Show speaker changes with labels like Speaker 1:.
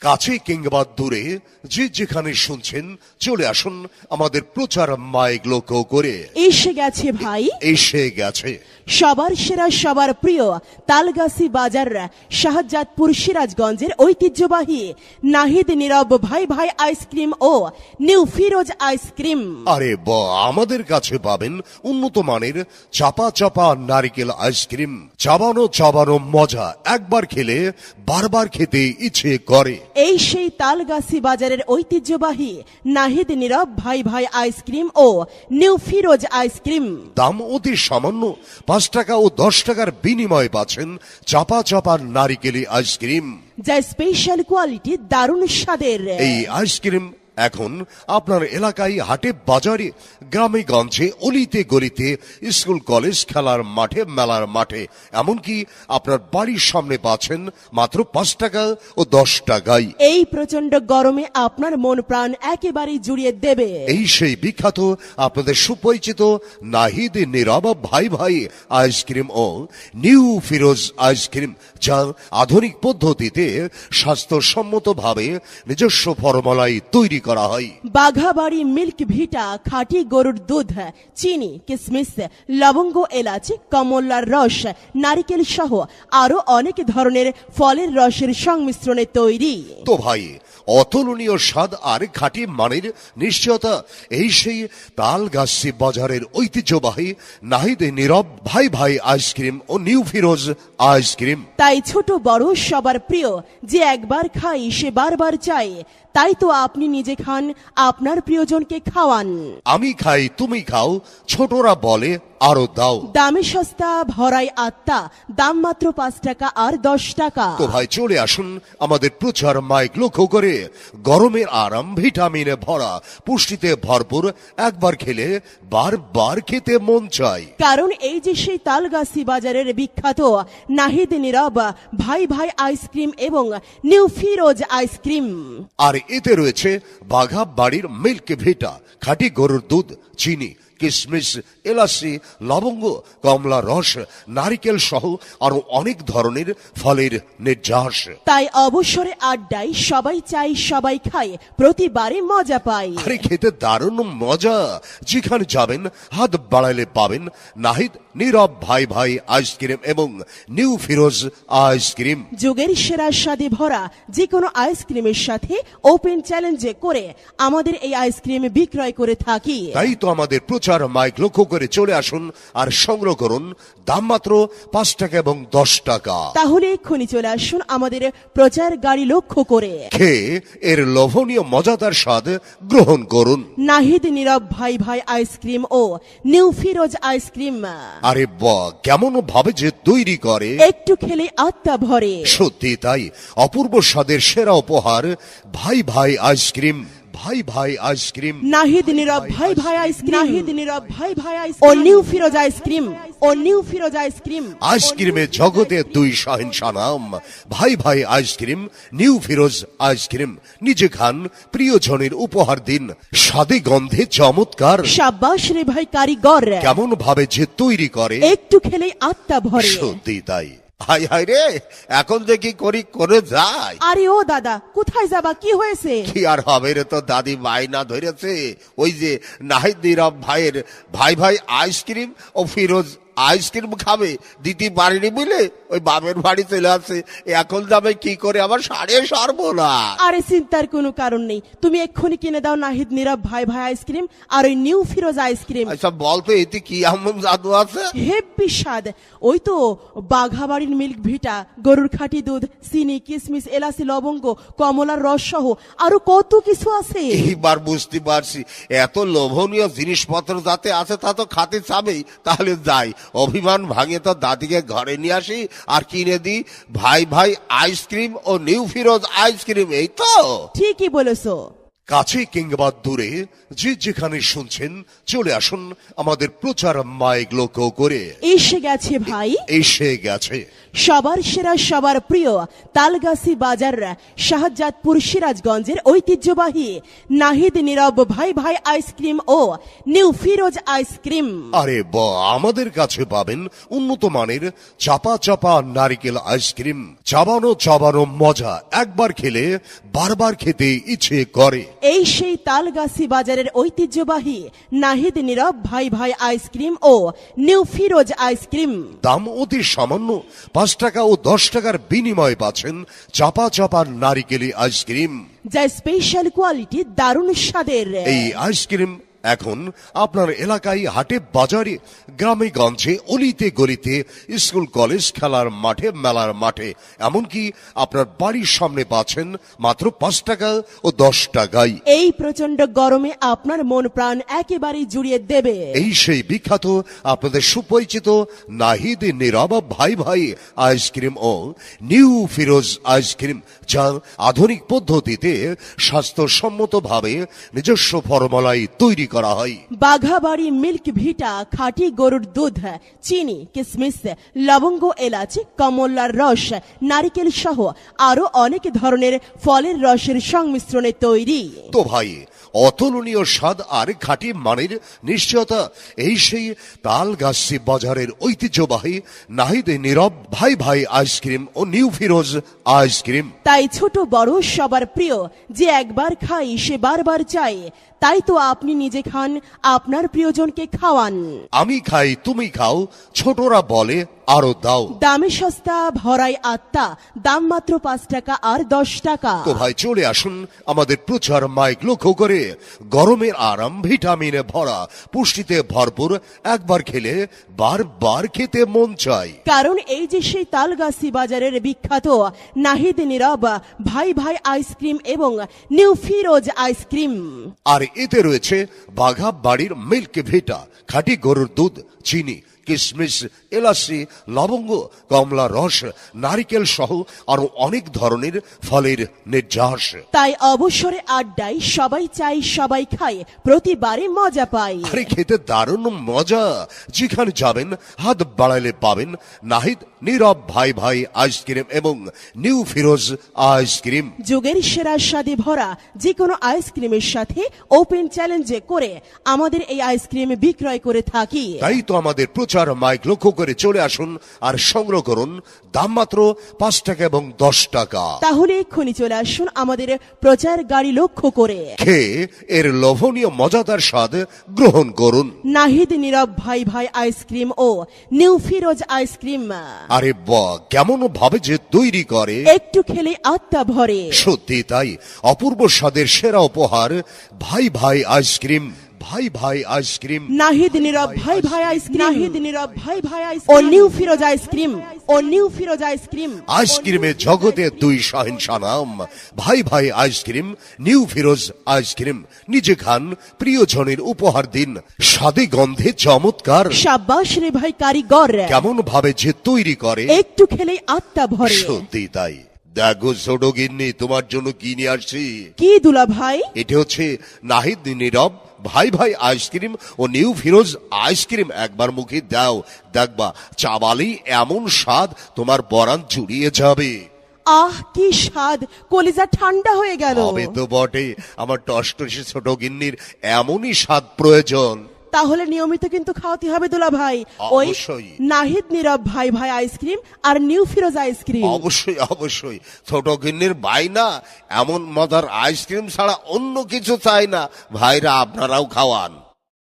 Speaker 1: কাছে কিংবা দূরে যে যেখানে শুনছেন চলে আসুন আমাদের প্রচার মাইক লক্ষ্য করে।
Speaker 2: এসে গেছে ভাই,
Speaker 1: এসে গেছে
Speaker 2: সবার সেরা সবার প্রিয় তালগাছি বাজার শাহজাদপুর সিরাজগঞ্জের ঐতিহ্যবাহী নাহিদ নীরব ভাই ভাই আইসক্রিম ও নিউ ফিরোজ আইসক্রিম।
Speaker 1: আরে আমাদের কাছে পাবেন উন্নত মানের চাপা চাপা নারিকেল আইসক্রিম। চাবানো চাবানো মজা, একবার খেলে বারবার খেতে ইচ্ছে করে।
Speaker 2: এই সেই তালগাছি বাজারের ঐতিহ্যবাহী নাহিদ নীরব ভাই ভাই আইসক্রিম ও নিউ ফিরোজ আইসক্রিম।
Speaker 1: দাম অতি সামান্য, 5 টাকা ও 10 টাকার বিনিময়ে পাচ্ছেন চাপা চাপা নারিকেলি আইসক্রিম,
Speaker 2: যা স্পেশাল কোয়ালিটি, দারুণ স্বাদের।
Speaker 1: এই আইসক্রিম এখন আপনার এলাকায় হাটে বাজারে গ্রামে গঞ্জে অলিতে গলিতে স্কুল কলেজ খেলার মাঠে মেলার মাঠে এমনকি আপনার বাড়ির সামনে পাচ্ছেন মাত্র 5 টাকা ও 10 টাকায়।
Speaker 2: এই প্রচন্ড গরমে আপনার মন প্রাণ একেবারেই জুড়িয়ে দেবে
Speaker 1: এই সেই বিখ্যাত আপনাদের সুপরিচিত নাহিদ নীরব ভাই ভাই আইসক্রিম ও নিউ ফিরোজ আইসক্রিম, যা আধুনিক পদ্ধতিতে স্বাস্থ্যসম্মতভাবে নিজস্ব ফর্মুলায় তৈরি করা হয়।
Speaker 2: বাঘাবাড়ি মিল্ক ভিটা খাঁটি গরুর দুধ, চিনি, কিশমিশ, লবঙ্গ, এলাচ, কমলার রস, নারিকেল সহ আরো অনেক ধরনের ফলের রসের সংমিশ্রণে তৈরি।
Speaker 1: তো ভাই, অতুলনীয় স্বাদ আর খাঁটি মানের নিশ্চয়তা এই সেই তালগাছি বাজারের ঐতিহ্যবাহী নাহিদ নীরব ভাই ভাই আইসক্রিম ও নিউ ফিরোজ আইসক্রিম।
Speaker 2: তাই ছোট বড় সবার প্রিয়, যে একবার খাই সে বারবার চাই। তাই তো আপনি নিজে খান, আপনার প্রিয়জনকে খাওয়ান।
Speaker 1: আমি খাই তুমি খাও, ছোটরা বলে আরো দাও।
Speaker 2: দামে সস্তা, ভরাই আত্মা, দাম মাত্র 5 টাকা আর 10 টাকা।
Speaker 1: তো ভাই চলে আসুন আমাদের প্রচার মাইক লক্ষ্য করে। গরমের আরাম, ভিটামিনে ভরা, পুষ্টিতে ভরপুর, একবার খেলে বারবার খেতে মন চায়।
Speaker 2: কারণ এই যে সেই তালগাছি বাজারের বিখ্যাত নাহিদ নীরব ভাই ভাই আইসক্রিম এবং নিউ ফিরোজ আইসক্রিম।
Speaker 1: আর এতে রয়েছে বাঘা বাড়ির মিল্ক ভিটা, খাঁটি গরুর দুধ, চিনি, কিশমিশ, এলাচি, লবঙ্গ, কমলা রস, নারিকেল সহ আরো অনেক ধরনের ফলের নির্যাস।
Speaker 2: তাই অবসরে আড্ডায় সবাই চাই, সবাই খায়, প্রতিবারে মজা পায়।
Speaker 1: আরে খেতে দারুণ মজা, যেখানে যাবেন হাত বাড়াইলে পাবেন নাহিদ নীরব ভাই ভাই আইসক্রিম এবং নিউ ফিরোজ আইসক্রিম।
Speaker 2: যুগের সেরা স্বাদে ভরা যে কোনো আইসক্রিমের সাথে ওপেন চ্যালেঞ্জ করে আমাদের এই আইসক্রিম বিক্রয় করে থাকি।
Speaker 1: তাই তো আমাদের প্রচার মাইক লক্ষ্য করে চলে আসুন আর সংগ্রহ করুন, দাম মাত্র 5 টাকা এবং 10 টাকা।
Speaker 2: তাহলে এক্ষুনি চলে আসুন আমাদের প্রচার গাড়ি লক্ষ্য করে,
Speaker 1: খেয়ে এর লোভনীয় মজাদার স্বাদ গ্রহণ করুন।
Speaker 2: নাহিদ নীরব ভাই ভাই আইসক্রিম ও নিউ ফিরোজ আইসক্রিম।
Speaker 1: আরে কেমন ভাবে যে তৈরি করে,
Speaker 2: একটু খেলে আত্মা ভরে।
Speaker 1: সত্যি তাই, অপূর্ব স্বাদের সেরা উপহার ভাই ভাই আইসক্রিম। ভাই ভাই আইসক্রিম,
Speaker 2: নাহিদ নীরব ভাই ভাই আইসক্রিম, নাহিদ নীরব ভাই ভাই আইসক্রিম ও নিউ ফিরোজ আইসক্রিম ও নিউ ফিরোজ আইসক্রিম।
Speaker 1: আইসক্রিমের জগতে দুই শাহেনশাহ নাম, ভাই ভাই আইসক্রিম, নিউ ফিরোজ আইসক্রিম। নিজে খান, প্রিয়জনের উপহার দিন, স্বাদে গন্ধে চমৎকার।
Speaker 2: শাবাশ রে ভাই কারিগর,
Speaker 1: কেমন ভাবে যে তৈরি করে,
Speaker 2: একটু খেলেই আত্মা ভরে।
Speaker 1: সত্যি তাই। হাই হাই রে, এখন যে কি করি করে যায়।
Speaker 2: আরে ও দাদা, কোথায় যাবা, কি হয়েছে?
Speaker 1: কি আর হবে রে, তো দাদি বায়না ধরেছে ওই যে নাহিদ নীরব ভাইয়ের ভাই ভাই আইসক্রিম ও ফিরোজ আইসক্রিম খাবে, দিদি পারেনি বুঝলে, ওই বাপের বাড়ি চলে আসছে। এখন যাবে কি করে, আমার সাড়ে সর্বনাশ।
Speaker 2: আরে চিন্তার কোনো কারণ নেই, তুমি এক্ষুনি কিনে দাও নাহিদ নীরব ভাই ভাই আইসক্রিম আর ওই নিউ ফিরোজ আইসক্রিম।
Speaker 1: আচ্ছা বলতো এতে কি এমন জাদু আছে?
Speaker 2: হেব্বি স্বাদ, ওই তো বাঘাবাড়ির মিল্ক ভিটা, গরুর খাঁটি দুধ, চিনি, কিশমিশ, এলাচি, লবঙ্গ, কমলার রস সহ আরো কত কিছু আছে।
Speaker 1: এইবার বুঝতে পারছি, এত লোভনীয় জিনিসপত্র যাতে আছে তা তো খাতে চাবেই। তাহলে যাই, অভিমান ভাঙে তো দাদিকে ঘরে নিয়ে আসি আর কিনে দিই ভাই ভাই আইসক্রিম ও নিউ ফিরোজ আইসক্রিম। এই তো
Speaker 2: ঠিকই বলেছো।
Speaker 3: কাছে কিংবা দূরে যে যেখানে শুনছেন চলে আসুন আমাদের প্রচার মাইক লক্ষ্য করে।
Speaker 2: এসে গেছে ভাই,
Speaker 3: এসে গেছে
Speaker 2: সবার সেরা সবার প্রিয় তালগাছি বাজার শাহজাদপুর সিরাজগঞ্জের ঐতিহ্যবাহী নাহিদ নীরব ভাই ভাই আইসক্রিম ও নিউ ফিরোজ আইসক্রিম।
Speaker 3: আরে আমাদের কাছে পাবেন উন্নত মানের চাপা চাপা নারিকেল আইসক্রিম। চাবানো চাবানো মজা, একবার খেলে বারবার খেতে ইচ্ছে করে।
Speaker 2: এই সেই তালগাছি বাজারের ঐতিহ্যবাহী নাহিদ নীরব ভাই ভাই আইসক্রিম ও নিউ ফিরোজ আইসক্রিম।
Speaker 3: দাম অতি সামান্য, 5 টাকা ও 10 টাকার বিনিময়ে পাচ্ছেন চাপা চাপা নারিকেলি আইসক্রিম,
Speaker 2: যা স্পেশাল কোয়ালিটি, দারুণ স্বাদের।
Speaker 3: এই আইসক্রিম এখন আপনার এলাকায় হাটে বাজারে গ্রামে গঞ্জে অলিতে গলিতে স্কুল কলেজ খেলার মাঠে মেলার মাঠে এমনকি আপনার বাড়ির সামনে পাচ্ছেন মাত্র 5 টাকা ও 10 টাকায়।
Speaker 2: এই প্রচন্ড গরমে আপনার মন প্রাণ একেবারেই জুড়িয়ে দেবে
Speaker 3: এই সেই বিখ্যাত আপনাদের সুপরিচিত নাহিদ নীরব ভাই ভাই আইসক্রিম ও নিউ ফিরোজ আইসক্রিম, যা আধুনিক পদ্ধতিতে স্বাস্থ্যসম্মতভাবে নিজস্ব ফর্মুলায় তৈরি করা হয়।
Speaker 2: বাঘাবাড়ি মিল্ক ভিটা খাঁটি গরুর দুধ, চিনি, কিশমিশ, লবঙ্গ, এলাচ, কমলার রস, নারিকেল সহ আরো অনেক ধরনের ফলের রসের সংমিশ্রণে তৈরি।
Speaker 3: তো ভাই, অতুলনীয় স্বাদ আর খাঁটি মানের নিশ্চয়তা এই সেই তালগাছি বাজারের ঐতিহ্যবাহী নাহিদ নীরব ভাই ভাই আইসক্রিম ও নিউ ফিরোজ আইসক্রিম।
Speaker 2: তাই ছোট বড় সবার প্রিয়, যে একবার খাই সে বারবার চাই। তাই তো আপনি নিজে খান, আপনার প্রিয়জনকে খাওয়ান।
Speaker 3: আমি খাই তুমি খাও, ছোটরা বলে আরো দাও।
Speaker 2: দামে সস্তা, ভরাই আত্মা, দাম মাত্র 5 টাকা আর 10 টাকা।
Speaker 3: তো ভাই চলে আসুন আমাদের প্রচার মাইক লক্ষ্য করে। গরমের আরাম, ভিটামিনে ভরা, পুষ্টিতে ভরপুর, একবার খেলে বারবার খেতে মন চায়।
Speaker 2: কারণ এই যে সেই তালগাছি বাজারের বিখ্যাত নাহিদ নীরব ভাই ভাই আইসক্রিম এবং নিউ ফিরোজ আইসক্রিম।
Speaker 3: আর এতে রয়েছে বাঘা বাড়ির মিল্ক ভিটা খাঁটি গরুর দুধ, চিনি, কিশমিশ, এলাচি, লবঙ্গ, কমলা রস, নারিকেল সহ আরো অনেক ধরনের ফলের নির্যাস।
Speaker 2: তাই অবসরে আড্ডায় সবাই চাই, সবাই খায়, প্রতিবারে মজা পায়।
Speaker 3: আরে খেতে দারুণ মজা, যেখানে যাবেন হাত বাড়াইলে পাবেন নাহিদ নীরব ভাই ভাই আইসক্রিম এবং নিউ ফিরোজ আইসক্রিম।
Speaker 2: যুগের সেরা স্বাদে ভরা যে কোনো আইসক্রিমের সাথে ওপেন চ্যালেঞ্জ করে আমাদের এই আইসক্রিম বিক্রয় করে থাকি।
Speaker 3: তাই তো আমাদের প্রচার মাইক লক্ষ্য করে চলে আসুন আর সংগ্রহ করুন, দাম মাত্র 5 টাকা এবং 10 টাকা।
Speaker 2: তাহলে এক্ষুনি চলে আসুন আমাদের প্রচার গাড়ি লক্ষ্য করে,
Speaker 3: খেয়ে এর লোভনীয় মজাদার স্বাদ গ্রহণ করুন।
Speaker 2: নাহিদ নীরব ভাই ভাই আইসক্রিম ও নিউ ফিরোজ আইসক্রিম।
Speaker 3: আরে কেমন ভাবে যে তৈরি করে,
Speaker 2: একটু খেলে আত্মা ভরে।
Speaker 3: সত্যি তাই, অপূর্ব স্বাদের সেরা উপহার ভাই ভাই আইসক্রিম। ভাই ভাই আইসক্রিম,
Speaker 2: নাহিদ নীরব ভাই ভাই আইসক্রিম, নাহিদ নীরব ভাই ভাই আইসক্রিম ও নিউ ফিরোজ আইসক্রিম, ও নিউ ফিরোজ আইসক্রিম।
Speaker 3: আইসক্রিমের জগতে 2 শাহেনশা নাম, ভাই ভাই আইসক্রিম, নিউ ফিরোজ আইসক্রিম। নিজে খান, প্রিয়জনের উপহার দিন, স্বাদে গন্ধে চমৎকার।
Speaker 2: সাব্বাস রে ভাই কারিগর,
Speaker 3: কেমন ভাবে যে তৈরি করে,
Speaker 2: একটু খেলেই আত্মা ভরে।
Speaker 3: সত্যি তাই। দেখো ছোট গিন্নি, তোমার জন্য কি নিয়ে আসছি।
Speaker 2: কি দুলা ভাই?
Speaker 3: এটা হচ্ছে নাহিদ নীরব ভাই ভাই আইসক্রিম ও নিউ ফিরোজ আইসক্রিম। একবার মুখে দাও, দেখবা চাবালেই এমন স্বাদ তোমার পরাণ জুড়িয়ে যাবে।
Speaker 2: আহ কি স্বাদ, কলিজা ঠান্ডা হয়ে গেল।
Speaker 3: হবে তো বটে, আমার টসটসে ছোট গিন্নির এমনই স্বাদ প্রয়োজন।
Speaker 2: তাহলে নিয়মিত কিন্তু খাওয়াতে হবে দুলা ভাই ওই
Speaker 3: অবশ্যই।
Speaker 2: নাহিদ নীরব ভাই ভাই আইসক্রিম আর নিউ ফিরোজ আইসক্রিম।
Speaker 3: অবশ্যই অবশ্যই, ছোট গিন্নির ভাই না এমন মজার আইসক্রিম ছাড়া অন্য কিছু চাই না। ভাইরা আপনারাও খাওয়ান।